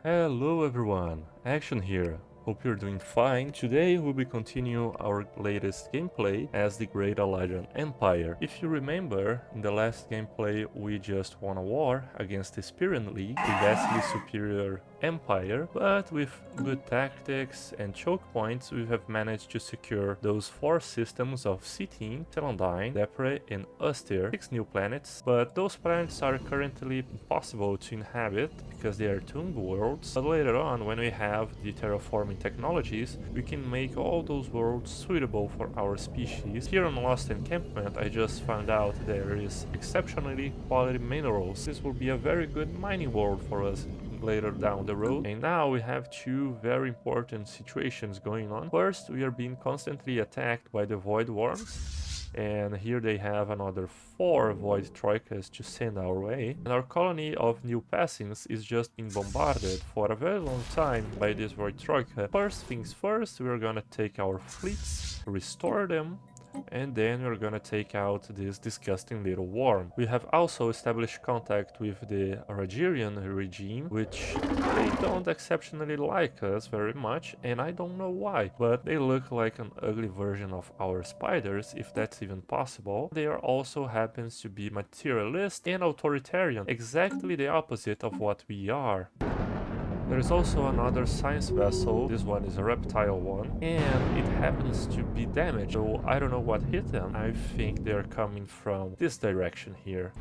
Hello everyone, Action here. Hope you're doing fine. Today we'll be continuing our latest gameplay as the Great Allied Empire. If you remember, in the last gameplay we just won a war against the Spirian League, a vastly superior empire, but with good tactics and choke points we have managed to secure those 4 systems of Citin, Telondine, Depre and Ustir, 6 new planets, but those planets are currently impossible to inhabit because they are tomb worlds, but later on when we have the terraforming technologies, we can make all those worlds suitable for our species. Here on Lost Encampment I just found out there is exceptionally quality minerals. This will be a very good mining world for us later down the road. And now we have 2 very important situations going on. First, we are being constantly attacked by the Void Worms, and here they have another 4 Void Troikas to send our way. And our colony of new passings is just being bombarded for a very long time by this Void Troika. First things first, we're gonna take our fleets, restore them, and then we're gonna take out this disgusting little worm. We have also established contact with the Rajirian regime, which they don't exceptionally like us very much, and I don't know why, but they look like an ugly version of our spiders, if that's even possible. They are also happens to be materialist and authoritarian, exactly the opposite of what we are. There is also another science vessel, this one is a reptile one, and it happens to be damaged, so I don't know what hit them. I think they're coming from this direction here.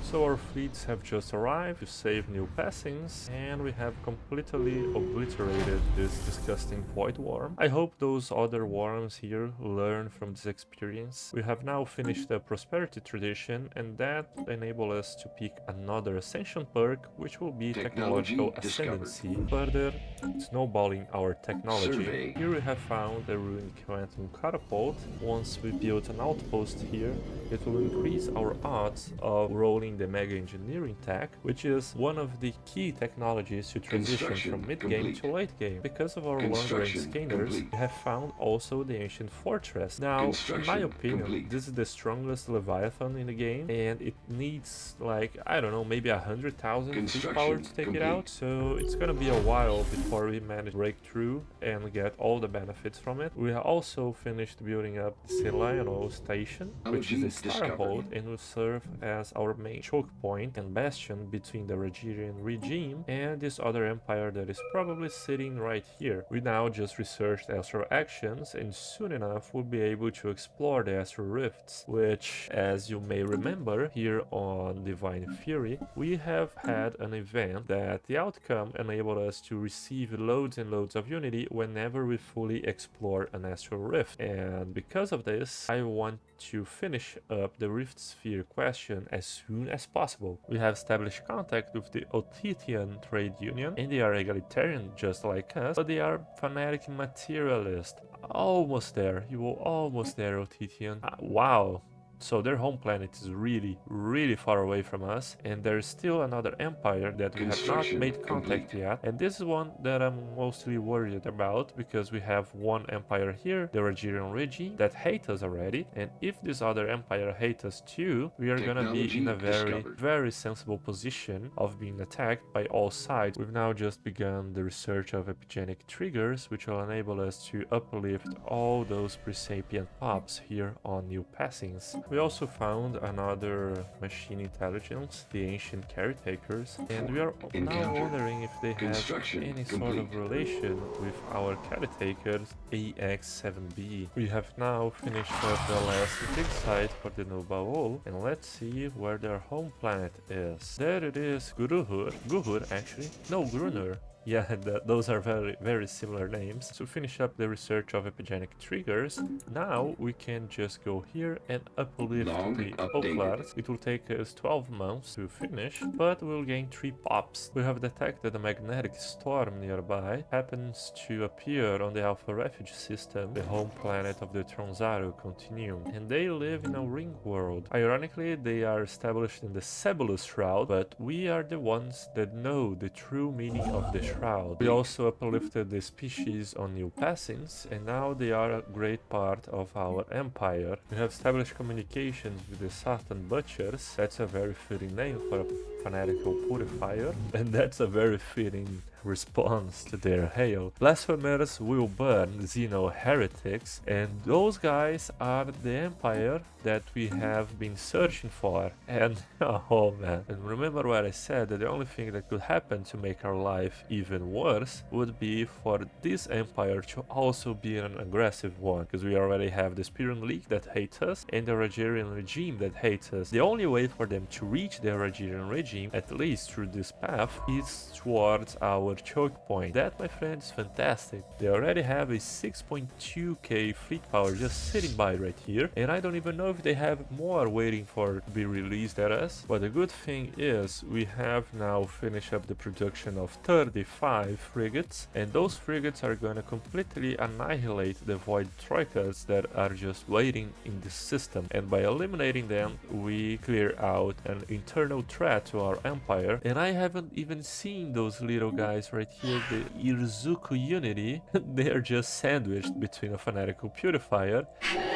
So our fleets have just arrived to save new passings, and we have completely obliterated this disgusting void worm. I hope those other worms here learn from this experience. We have now finished the prosperity tradition, and that enables us to pick another ascension perk, which will be technological ascendancy, further snowballing our technology. Here we have found a ruined quantum catapult. Once we build an outpost here, it will increase our odds of rolling the mega engineering tech, which is one of the key technologies to transition from mid-game to late game. Because of our long-range scanners, we have found also the ancient fortress. Now, in my opinion, this is the strongest Leviathan in the game, and it needs like, I don't know, maybe 100,000 fleet power to take it out, so it's gonna be a while before we manage to break through and get all the benefits from it. We have also finished building up the Seleno station, which is a starboat and will serve as our main choke point and bastion between the Rajirian regime and this other empire that is probably sitting right here. We now just researched astral actions, and soon enough we'll be able to explore the astral rifts, which, as you may remember, here on Divine Fury we have had an event that the outcome enabled us to receive loads and loads of unity whenever we fully explore an astral rift, and because of this I want to finish up the Rift Sphere question as soon as possible. We have established contact with the Othitian trade union, and they are egalitarian just like us, but they are fanatic materialist. Almost there, you were almost there, Othitian. Wow. So their home planet is really far away from us, and there is still another empire that we have not made contact yet, and this is one that I'm mostly worried about because we have one empire here, the Rajirian regime, that hate us already, and if this other empire hates us too, we are gonna be in a very sensible position of being attacked by all sides. We've now just begun the research of epigenetic triggers, which will enable us to uplift all those pre-sapient pops here on new passings. We also found another machine intelligence, the ancient caretakers, and we are now wondering if they have any sort of relation with our caretakers AX7B. We have now finished up the last dig site for the Nubaol, and let's see where their home planet is. There it is, Guhur actually, no, Grunur. Yeah, those are very similar names. To finish up the research of epigenetic triggers, now we can just go here and uplift the Oklars. It will take us 12 months to finish, but we'll gain 3 pops. We have detected a magnetic storm nearby, happens to appear on the Alpha Refuge system, the home planet of the Tronzaro Continuum, and they live in a ring world. Ironically, they are established in the Sebulus Shroud, but we are the ones that know the true meaning of the shroud. We also uplifted the species on new passings, and now they are a great part of our empire. We have established communications with the Satan Butchers. That's a very fitting name for a fanatical purifier, and that's a very fitting response to their hail. Blasphemers will burn Xeno heretics, and those guys are the empire that we have been searching for. And oh man, and remember what I said, that the only thing that could happen to make our life even worse would be for this empire to also be an aggressive one, because we already have the Spirian League that hates us and the Rogerian regime that hates us. The only way for them to reach the Rogerian regime, at least through this path, is towards our choke point. That, my friend, is fantastic. They already have a 6.2k fleet power just sitting by right here, and I don't even know if they have more waiting for to be released at us. But the good thing is we have now finished up the production of 35 frigates, and those frigates are going to completely annihilate the void troikas that are just waiting in the system, and by eliminating them we clear out an internal threat to our empire. And I haven't even seen those little guys right here, the Irzuku Unity. They are just sandwiched between a fanatical purifier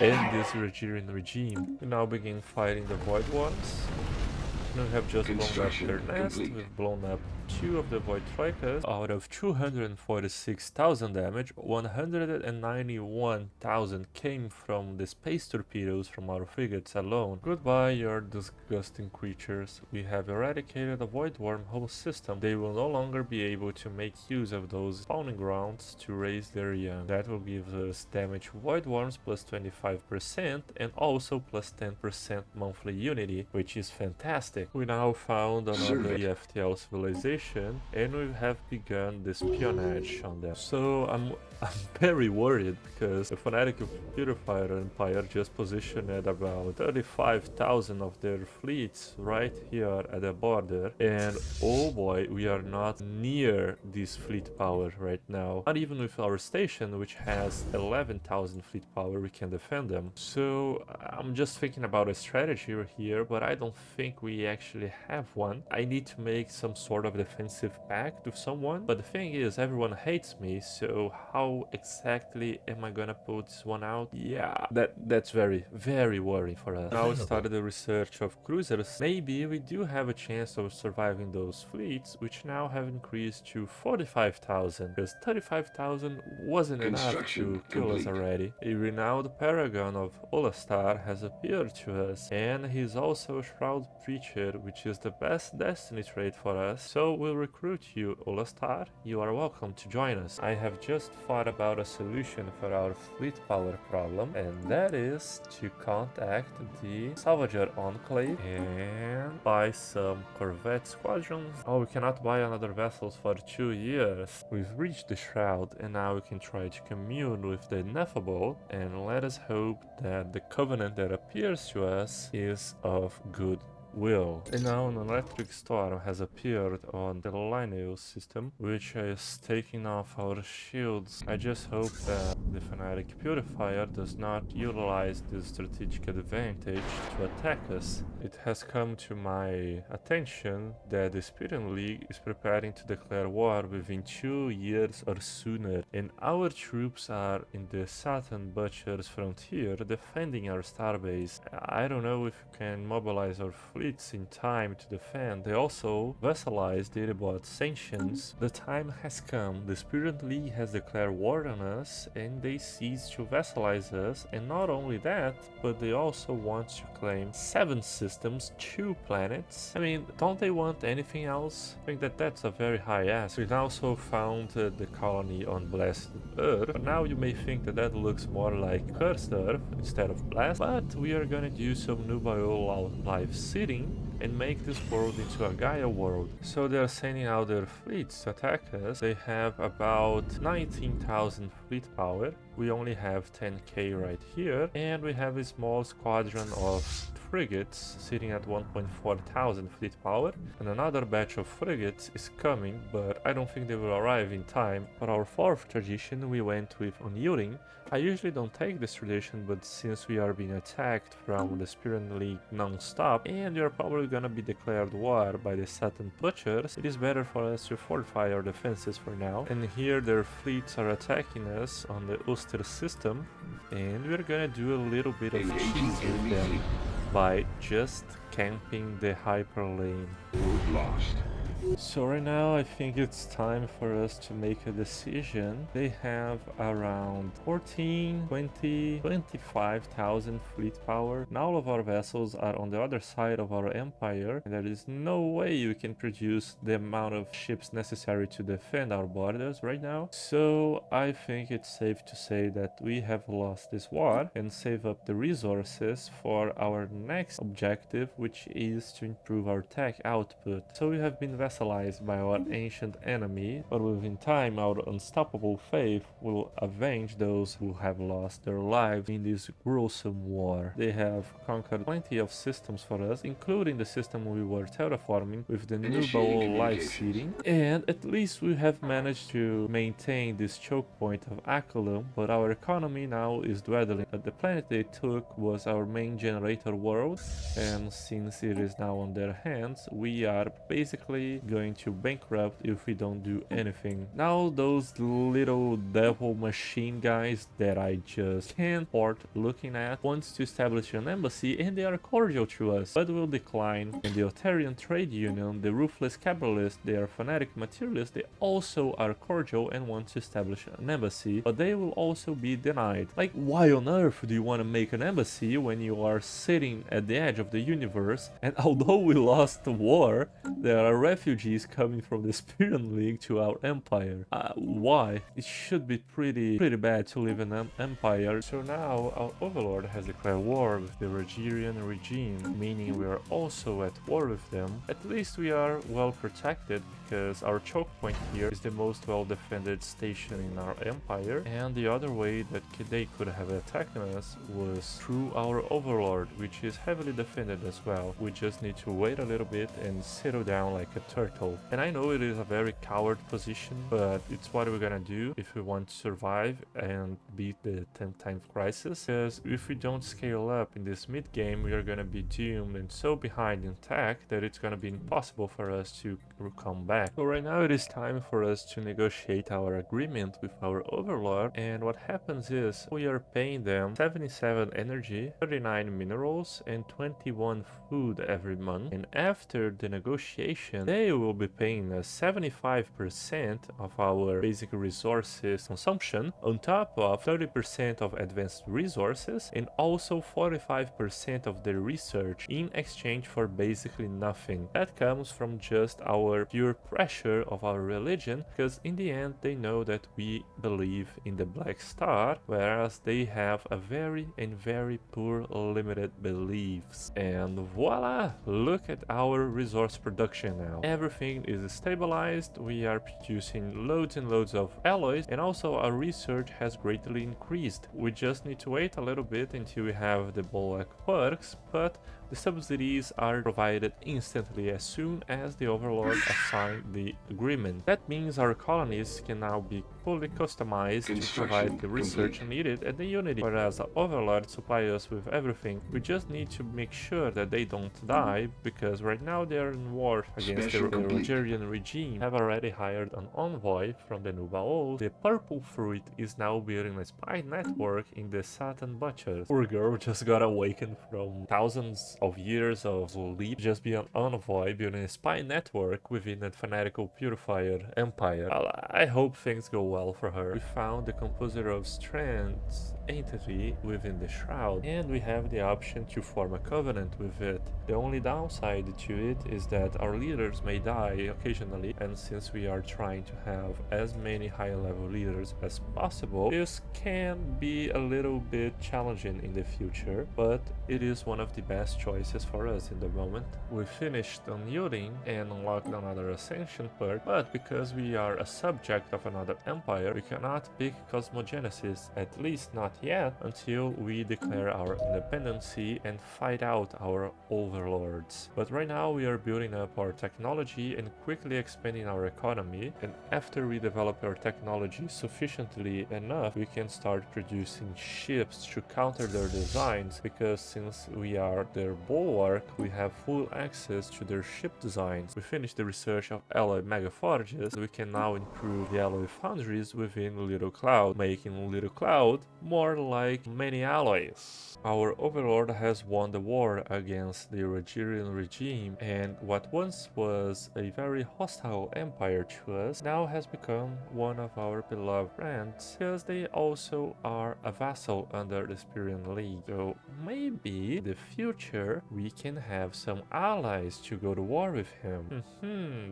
and this Rogerian regime. We now begin fighting the void ones. We have just blown up their nest. We've blown up 2 of the void troikas. Out of 246,000 damage, 191,000 came from the space torpedoes from our frigates alone. Goodbye, your disgusting creatures. We have eradicated the void wormhole system. They will no longer be able to make use of those spawning grounds to raise their young. That will give us damage void worms plus 25% and also plus 10% monthly unity, which is fantastic. We now found another EFTL civilization and we have begun the espionage on them. So I'm very worried because the fanatical purifier empire just positioned at about 35,000 of their fleets right here at the border, and oh boy, we are not near this fleet power right now. Not even with our station, which has 11,000 fleet power, we can defend them. So I'm just thinking about a strategy here, but I don't think we actually have one. I need to make some sort of defensive pact with someone, but the thing is, everyone hates me, so how exactly am I gonna put this one out? Yeah, that's very worrying for us. Now we started the research of cruisers. Maybe we do have a chance of surviving those fleets, which now have increased to 45,000, because 35,000 wasn't enough to kill us already. A renowned paragon of Olastar has appeared to us, and he's also a Shroud Preacher, which is the best destiny trait for us. So we'll recruit you, Olastar. You are welcome to join us. I have just thought about a solution for our fleet power problem, and that is to contact the Salvager Enclave and buy some Corvette squadrons. Oh, we cannot buy another vessels for 2 years. We've reached the Shroud, and now we can try to commune with the Ineffable, and let us hope that the covenant that appears to us is of good will. And now an electric storm has appeared on the Lineal system, which is taking off our shields. I just hope that the Fanatic Purifier does not utilize this strategic advantage to attack us. It has come to my attention that the Spirian League is preparing to declare war within 2 years or sooner, and our troops are in the Saturn Butcher's frontier defending our starbase. I don't know if we can mobilize our fleets in time to defend. They also vassalized the Iribot sanctions. The time has come. The Spirian League has declared war on us, and they cease to vassalize us, and not only that, but they also want to claim 7 systems, 2 planets. I mean, don't they want anything else? I think that that's a very high ask. We also found the colony on Blessed Earth, but now you may think that that looks more like Cursed Earth instead of Blessed, but we are gonna do some nubile life seeding and make this world into a Gaia world. So they are sending out their fleets to attack us. They have about 19,000 fleet power. We only have 10k right here, and we have a small squadron of frigates sitting at 1.4 thousand fleet power, and another batch of frigates is coming, but I don't think they will arrive in time. For our 4th tradition, we went with unyielding. I usually don't take this tradition, but since we are being attacked from the Spirian League non-stop, and we are probably gonna be declared war by the Saturn Butchers, it is better for us to fortify our defenses for now. And here their fleets are attacking us on the Ulster system, and we're gonna do a little bit of cheese with them. by just camping the hyperlane. Road lost. So right now I think it's time for us to make a decision. They have around 14, 20, 25,000 fleet power. And all of our vessels are on the other side of our empire. And there is no way we can produce the amount of ships necessary to defend our borders right now. So I think it's safe to say that we have lost this war and save up the resources for our next objective, which is to improve our tech output. So we have been vassalized by our ancient enemy, but within time our unstoppable faith will avenge those who have lost their lives in this gruesome war. They have conquered plenty of systems for us, including the system we were terraforming with the Initiating Nubal life communications. seeding, and at least we have managed to maintain this choke point of Aculum, but our economy now is dwindling. The planet they took was our main generator world, and since it is now on their hands, we are basically going to bankrupt if we don't do anything. Now those little devil machine guys that I just can't port looking at wants to establish an embassy, and they are cordial to us, but will decline. And the Otarian Trade Union, the ruthless capitalists, they are fanatic materialists, they also are cordial and want to establish an embassy, but they will also be denied. Like, why on earth do you want to make an embassy when you are sitting at the edge of the universe? And although we lost the war, there are refugees coming from the Spirit League to our empire. Why? It should be pretty bad to live in an empire. So now our overlord has declared war with the Rogerian regime, meaning we are also at war with them. At least we are well protected because our choke point here is the most well defended station in our empire, and the other way that they could have attacked us was through our overlord, which is heavily defended as well. We just need to wait a little bit and settle down like a turtle. And I know it is a very coward position, but it's what we're gonna do if we want to survive and beat the 10 times crisis, because if we don't scale up in this mid game, we are gonna be doomed and so behind in tech that it's gonna be impossible for us to come back. So right now it is time for us to negotiate our agreement with our overlord, and what happens is we are paying them 77 energy, 39 minerals, and 21 food every month, and after the negotiation they will be paying us 75% of our basic resources consumption, on top of 30% of advanced resources, and also 45% of the research in exchange for basically nothing. That comes from just our pure pressure of our religion, because in the end they know that we believe in the Black Star, whereas they have a very poor limited beliefs. And voila, look at our resource production now. Everything is stabilized, we are producing loads and loads of alloys, and also our research has greatly increased. We just need to wait a little bit until we have the bulwark perks, but the subsidies are provided instantly as soon as the overlord assigns the agreement. That means our colonies can now be fully customized to provide the research needed at the Unity, whereas the overlord supply us with everything. We just need to make sure that they don't die, because right now they are in war against the Rogerian regime. Have already hired an envoy from the Nubaol. The purple fruit is now building a spy network in the Satan Butchers. Poor girl just got awakened from thousands of years of sleep, just be an envoy building a spy network within a fanatical purifier empire. Well, I hope things go well for her. We found the composer of strands entity within the shroud, and we have the option to form a covenant with it. The only downside to it is that our leaders may die occasionally, and since we are trying to have as many high level leaders as possible, this can be a little bit challenging in the future, but it is one of the best choices for us in the moment. We finished unyielding and unlocked another ascension perk, but because we are a subject of another empire, we cannot pick cosmogenesis, at least not yet, until we declare our independency and fight out our overlords. But right now we are building up our technology and quickly expanding our economy, and after we develop our technology sufficiently enough, we can start producing ships to counter their designs, because since we are their bulwark, we have full access to their ship designs. We finished the research of alloy megaforges, we can now improve the alloy foundries within Little Cloud, making Little Cloud more like many alloys. Our overlord has won the war against the Rogerian regime, and what once was a very hostile empire to us now has become one of our beloved friends, because they also are a vassal under the Spirian League. So maybe in the future we can have some allies to go to war with him.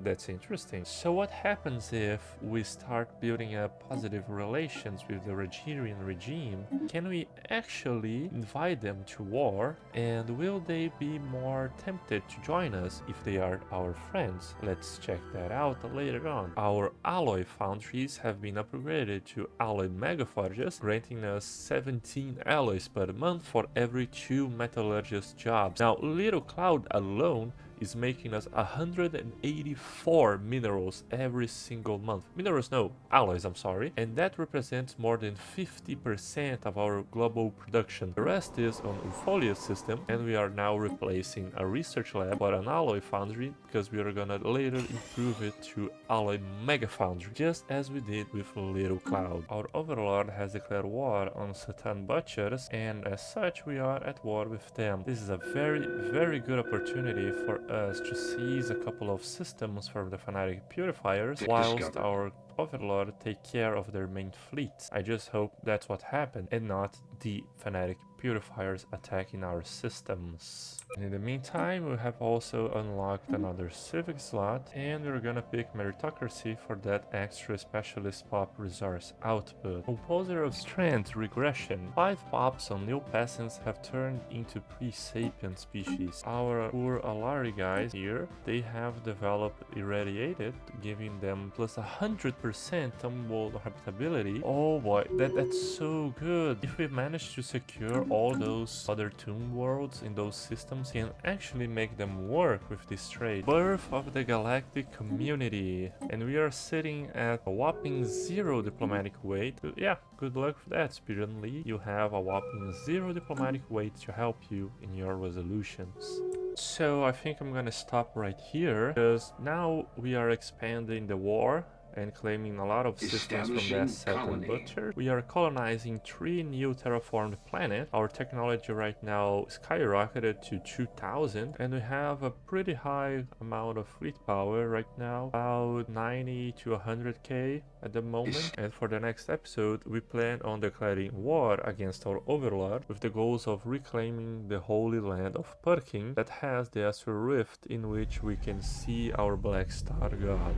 That's interesting. So what happens if we start building up positive relations with the Rogerian regime? Can we actually invite them to war, and will they be more tempted to join us if they are our friends? Let's check that out later on. Our alloy foundries have been upgraded to alloy megaforges, granting us 17 alloys per month for every 2 metallurgist jobs. Now, Little Cloud alone is making us 184 minerals every single month. Minerals, no, alloys, I'm sorry. And that represents more than 50% of our global production. The rest is on Eupholia's system, and we are now replacing a research lab for an alloy foundry, because we are gonna later improve it to alloy mega foundry, just as we did with Little Cloud. Our overlord has declared war on Satan Butchers, and as such we are at war with them. This is a very good opportunity for us to seize a couple of systems from the Fanatic Purifiers, whilst our overlord take care of their main fleets. I just hope that's what happened and not the Fanatic Purifiers attacking our systems. And in the meantime, we have also unlocked another civic slot, and we're gonna pick meritocracy for that extra specialist pop resource output. Composer of Strength Regression. 5 pops on new peasants have turned into pre-sapient species. Our poor Alari guys here, they have developed Irradiated, giving them plus 100% tumble habitability. Oh boy, that's so good. If we manage to secure all those other tomb worlds in those systems, can actually make them work with this trade. Birth of the Galactic Community, and we are sitting at a whopping 0 diplomatic weight. Yeah, good luck with that, Spirian Lee. You have a whopping 0 diplomatic weight to help you in your resolutions. So I think I'm gonna stop right here, because now we are expanding the war and claiming a lot of systems from the Satan Butcher. We are colonizing 3 new terraformed planets. Our technology right now skyrocketed to 2000, and we have a pretty high amount of fleet power right now, about 90 to 100k at the moment. And for the next episode, we plan on declaring war against our overlord with the goals of reclaiming the holy land of Perkin that has the Astral Rift, in which we can see our Black Star God.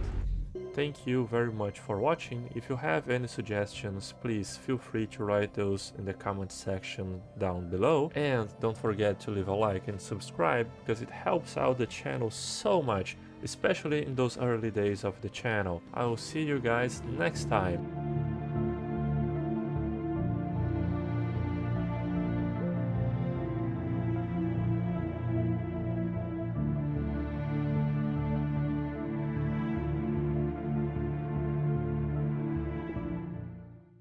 Thank you very much for watching. If you have any suggestions, please feel free to write those in the comment section down below. And don't forget to leave a like and subscribe, because it helps out the channel so much, especially in those early days of the channel. I will see you guys next time.